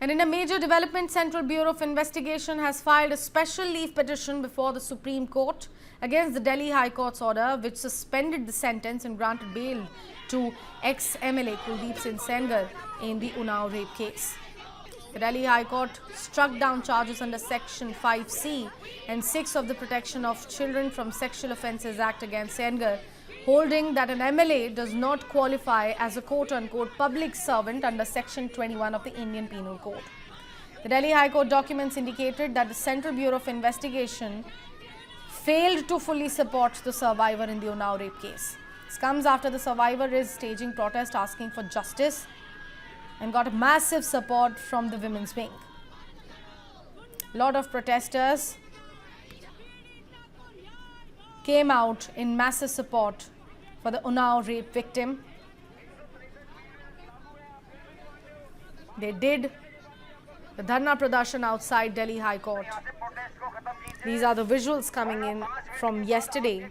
And in a major development, Central Bureau of Investigation has filed a special leave petition before the Supreme Court against the Delhi High Court's order which suspended the sentence and granted bail to ex-MLA Kuldeep Singh Sengar in the Unnao rape case. The Delhi High Court struck down charges under Section 5C and 6 of the Protection of Children from Sexual Offences Act against Sengar, holding that an MLA does not qualify as a quote-unquote public servant under Section 21 of the Indian Penal Code. The Delhi High Court documents indicated that the Central Bureau of Investigation failed to fully support the survivor in the Unnao rape case. This comes after the survivor is staging protest asking for justice and got massive support from the women's wing. A lot of protesters came out in massive support for the Unnao rape victim. They did the Dharna Pradarsan outside Delhi High Court. These are the visuals coming in from yesterday.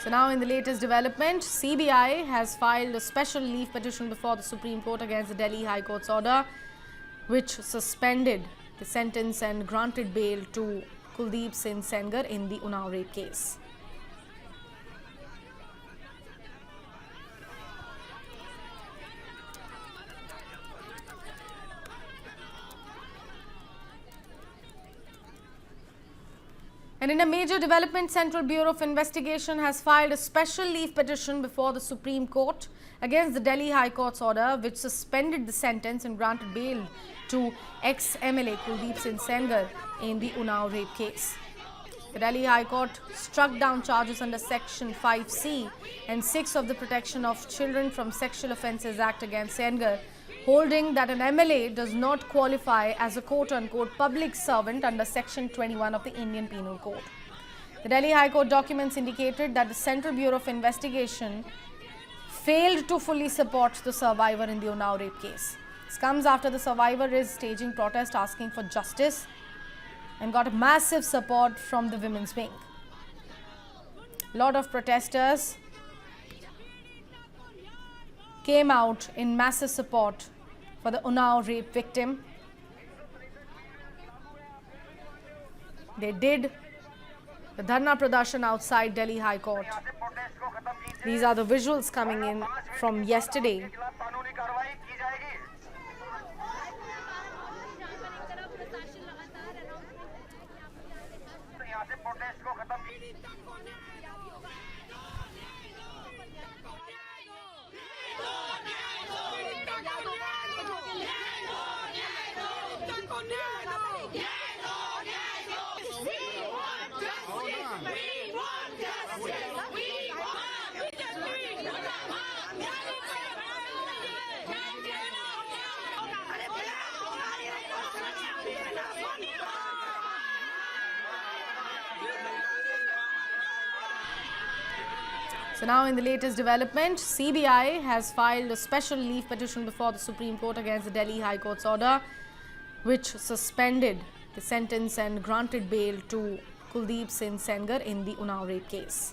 So now in the latest development, CBI has filed a special leave petition before the Supreme Court against the Delhi High Court's order which suspended the sentence and granted bail to Kuldeep Singh Sengar in the Unnao rape case. And in a major development, Central Bureau of Investigation has filed a special leave petition before the Supreme Court against the Delhi High Court's order which suspended the sentence and granted bail to ex-MLA Kuldeep Singh Sengar in the Unnao rape case. The Delhi High Court struck down charges under Section 5C and 6 of the Protection of Children from Sexual Offences Act against Sengar, holding that an MLA does not qualify as a quote-unquote public servant under Section 21 of the Indian Penal Code. The Delhi High Court documents indicated that the Central Bureau of Investigation failed to fully support the survivor in the Unnao rape case. This comes after the survivor is staging protest asking for justice and got massive support from the women's wing. A lot of protesters came out in massive support for the Unnao rape victim. They did the Dharna Pradarsan outside Delhi High Court. These are the visuals coming in from yesterday. So now in the latest development, CBI has filed a special leave petition before the Supreme Court against the Delhi High Court's order which suspended the sentence and granted bail to Kuldeep Singh Sengar in the Unnao rape case.